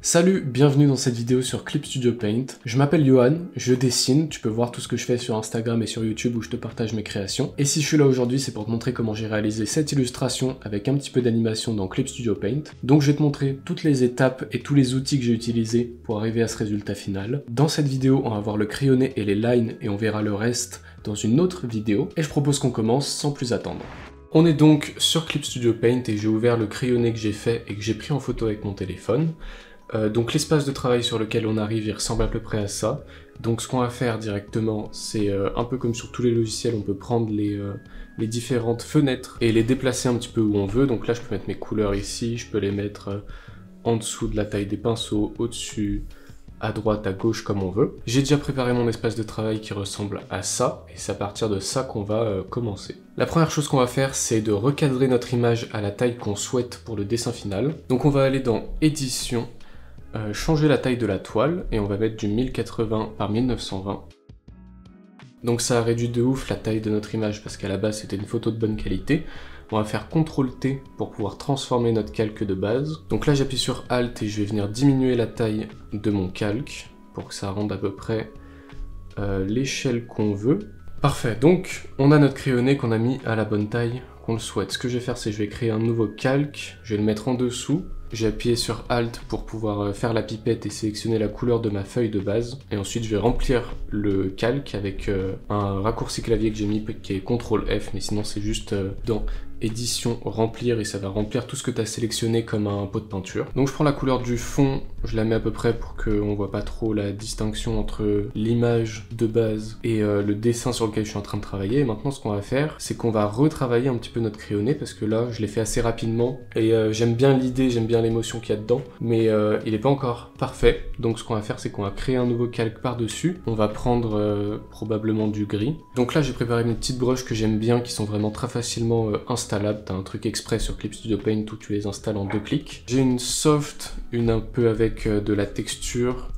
Salut, bienvenue dans cette vidéo sur Clip Studio Paint. Je m'appelle Johan, je dessine, tu peux voir tout ce que je fais sur Instagram et sur YouTube où je te partage mes créations. Et si je suis là aujourd'hui, c'est pour te montrer comment j'ai réalisé cette illustration avec un petit peu d'animation dans Clip Studio Paint. Donc je vais te montrer toutes les étapes et tous les outils que j'ai utilisés pour arriver à ce résultat final. Dans cette vidéo, on va voir le crayonné et les lines et on verra le reste dans une autre vidéo. Et je propose qu'on commence sans plus attendre. On est donc sur Clip Studio Paint et j'ai ouvert le crayonné que j'ai fait et que j'ai pris en photo avec mon téléphone. Donc l'espace de travail sur lequel on arrive, il ressemble à peu près à ça. Donc ce qu'on va faire directement, c'est un peu comme sur tous les logiciels, on peut prendre les différentes fenêtres et les déplacer un petit peu où on veut. Donc là je peux mettre mes couleurs ici, je peux les mettre en dessous de la taille des pinceaux, au-dessus, à droite, à gauche, comme on veut. J'ai déjà préparé mon espace de travail qui ressemble à ça, et c'est à partir de ça qu'on va commencer. La première chose qu'on va faire, c'est de recadrer notre image à la taille qu'on souhaite pour le dessin final. Donc on va aller dans Édition, changer la taille de la toile, et on va mettre du 1080 par 1920. Donc ça a réduit de ouf la taille de notre image, parce qu'à la base c'était une photo de bonne qualité. On va faire CTRL-T pour pouvoir transformer notre calque de base. Donc là j'appuie sur Alt et je vais venir diminuer la taille de mon calque, pour que ça rende à peu près l'échelle qu'on veut. Parfait, donc on a notre crayonné qu'on a mis à la bonne taille qu'on le souhaite. Ce que je vais faire, c'est que je vais créer un nouveau calque, je vais le mettre en dessous. J'ai appuyé sur Alt pour pouvoir faire la pipette et sélectionner la couleur de ma feuille de base. Et ensuite, je vais remplir le calque avec un raccourci clavier que j'ai mis qui est CTRL F, mais sinon c'est juste dans Édition, remplir, et ça va remplir tout ce que tu as sélectionné comme un pot de peinture. Donc je prends la couleur du fond, je la mets à peu près pour qu'on voit pas trop la distinction entre l'image de base et le dessin sur lequel je suis en train de travailler. Et maintenant ce qu'on va faire, c'est qu'on va retravailler un petit peu notre crayonné, parce que là je l'ai fait assez rapidement, et j'aime bien l'idée, j'aime bien l'émotion qu'il y a dedans, mais il n'est pas encore parfait. Donc ce qu'on va faire, c'est qu'on va créer un nouveau calque par-dessus. On va prendre probablement du gris. Donc là j'ai préparé mes petites brushes que j'aime bien, qui sont vraiment très facilement installables. T'as un truc exprès sur Clip Studio Paint où tu les installes en 2 clics. J'ai une soft, une un peu avec de la texture,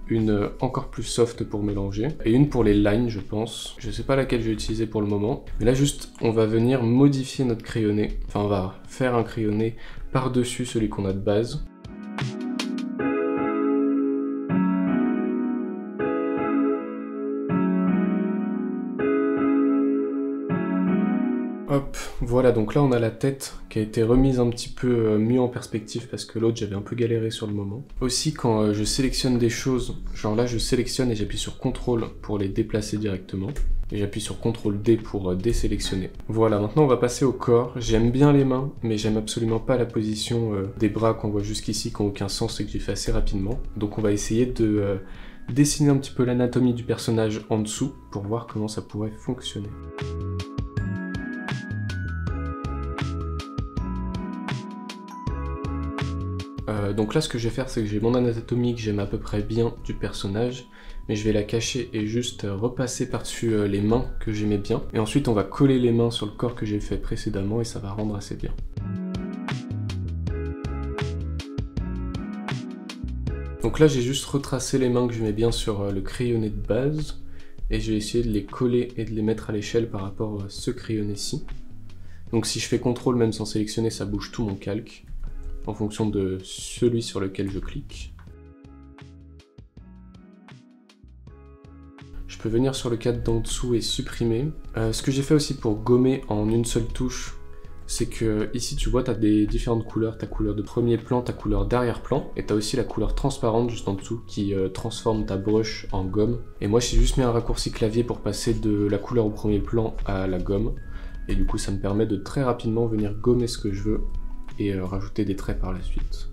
une encore plus soft pour mélanger, et une pour les lines je pense. Je sais pas laquelle je vais utiliser pour le moment, mais là juste on va venir modifier notre crayonné. Enfin on va faire un crayonné par-dessus celui qu'on a de base. Hop, voilà, donc là on a la tête qui a été remise un petit peu mieux en perspective, parce que l'autre j'avais un peu galéré sur le moment. Aussi quand je sélectionne des choses, genre là je sélectionne et j'appuie sur CTRL pour les déplacer directement. Et j'appuie sur CTRL-D pour désélectionner. Voilà, maintenant on va passer au corps. J'aime bien les mains, mais j'aime absolument pas la position des bras qu'on voit jusqu'ici, qui n'ont aucun sens et que j'ai fait assez rapidement. Donc on va essayer de dessiner un petit peu l'anatomie du personnage en dessous, pour voir comment ça pourrait fonctionner. Donc là ce que je vais faire, c'est que j'ai mon anatomie que j'aime à peu près bien du personnage, mais je vais la cacher et juste repasser par-dessus les mains que j'aimais bien. Et ensuite on va coller les mains sur le corps que j'ai fait précédemment et ça va rendre assez bien. Donc là j'ai juste retracé les mains que j'aimais bien sur le crayonné de base, et je vais essayer de les coller et de les mettre à l'échelle par rapport à ce crayonné-ci. Donc si je fais CTRL même sans sélectionner, ça bouge tout mon calque en fonction de celui sur lequel je clique. Je peux venir sur le cadre d'en dessous et supprimer. Ce que j'ai fait aussi pour gommer en une seule touche, c'est que ici tu vois, tu as des différentes couleurs, ta couleur de premier plan, ta couleur d'arrière-plan, et tu as aussi la couleur transparente juste en dessous qui transforme ta brush en gomme. Et moi j'ai juste mis un raccourci clavier pour passer de la couleur au premier plan à la gomme, et du coup ça me permet de très rapidement venir gommer ce que je veux et rajouter des traits par la suite.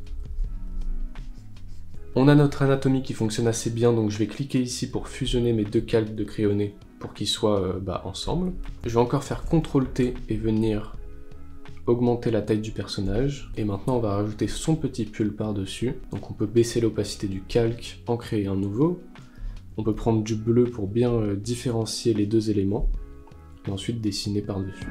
On a notre anatomie qui fonctionne assez bien, donc je vais cliquer ici pour fusionner mes deux calques de crayonné pour qu'ils soient ensemble. Je vais encore faire CTRL-T et venir augmenter la taille du personnage. Et maintenant on va rajouter son petit pull par-dessus. Donc on peut baisser l'opacité du calque, en créer un nouveau. On peut prendre du bleu pour bien différencier les deux éléments, et ensuite dessiner par-dessus.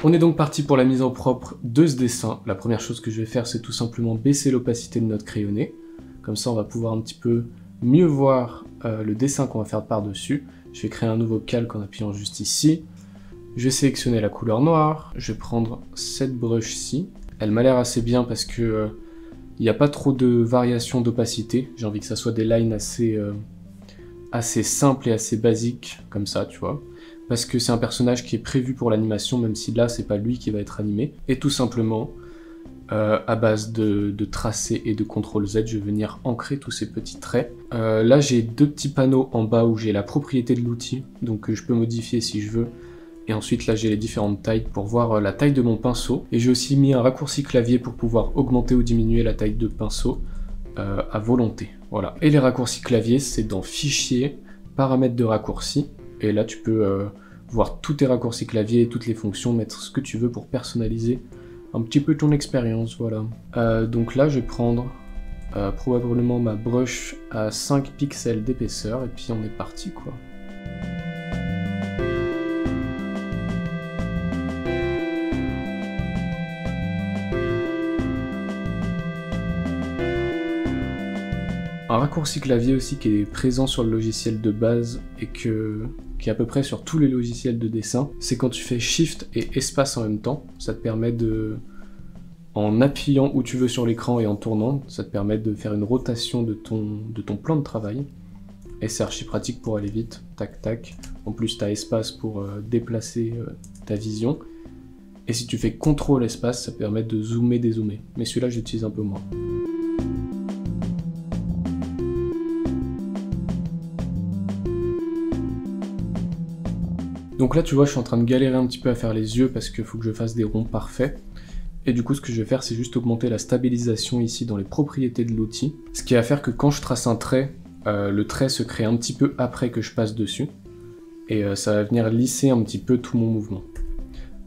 On est donc parti pour la mise en propre de ce dessin. La première chose que je vais faire, c'est tout simplement baisser l'opacité de notre crayonné. Comme ça, on va pouvoir un petit peu mieux voir le dessin qu'on va faire par-dessus. Je vais créer un nouveau calque en appuyant juste ici. Je vais sélectionner la couleur noire. Je vais prendre cette brush-ci. Elle m'a l'air assez bien parce que il n'y a pas trop de variation d'opacité. J'ai envie que ça soit des lines assez simples et assez basiques, comme ça, tu vois. Parce que c'est un personnage qui est prévu pour l'animation, même si là, c'est pas lui qui va être animé. Et tout simplement, à base de tracés et de CTRL-Z, je vais venir ancrer tous ces petits traits. Là, j'ai deux petits panneaux en bas où j'ai la propriété de l'outil, donc je peux modifier si je veux. Et ensuite, là, j'ai les différentes tailles pour voir la taille de mon pinceau. Et j'ai aussi mis un raccourci clavier pour pouvoir augmenter ou diminuer la taille de pinceau à volonté. Voilà. Et les raccourcis clavier, c'est dans Fichier, Paramètres de raccourcis. Et là, tu peux voir tous tes raccourcis clavier et toutes les fonctions, mettre ce que tu veux pour personnaliser un petit peu ton expérience, voilà. Donc là, je vais prendre probablement ma brush à 5 pixels d'épaisseur, et puis on est parti, quoi. Un raccourci clavier aussi qui est présent sur le logiciel de base et qui est à peu près sur tous les logiciels de dessin, c'est quand tu fais Shift et Espace en même temps. Ça te permet de, en appuyant où tu veux sur l'écran et en tournant, ça te permet de faire une rotation de ton plan de travail. Et c'est archi pratique pour aller vite, tac tac. En plus tu as Espace pour déplacer ta vision. Et si tu fais CTRL Espace, ça permet de zoomer, dézoomer. Mais celui-là j'utilise un peu moins. Donc là tu vois je suis en train de galérer un petit peu à faire les yeux parce qu'il faut que je fasse des ronds parfaits. Et du coup ce que je vais faire c'est juste augmenter la stabilisation ici dans les propriétés de l'outil. Ce qui va faire que quand je trace un trait, le trait se crée un petit peu après que je passe dessus. Et ça va venir lisser un petit peu tout mon mouvement.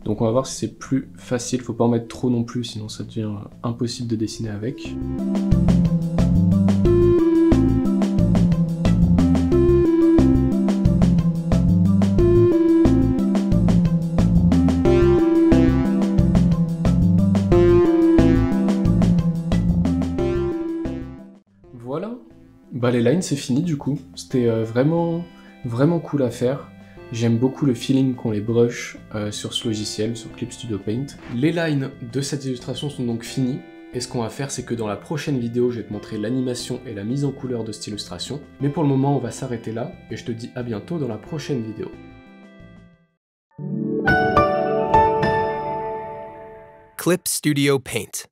Donc on va voir si c'est plus facile, faut pas en mettre trop non plus sinon ça devient impossible de dessiner avec. Voilà, bah les lines c'est fini du coup, c'était vraiment cool à faire. J'aime beaucoup le feeling qu'ont les brushes sur ce logiciel, sur Clip Studio Paint. Les lines de cette illustration sont donc finies, et ce qu'on va faire c'est que dans la prochaine vidéo je vais te montrer l'animation et la mise en couleur de cette illustration. Mais pour le moment on va s'arrêter là, et je te dis à bientôt dans la prochaine vidéo. Clip Studio Paint.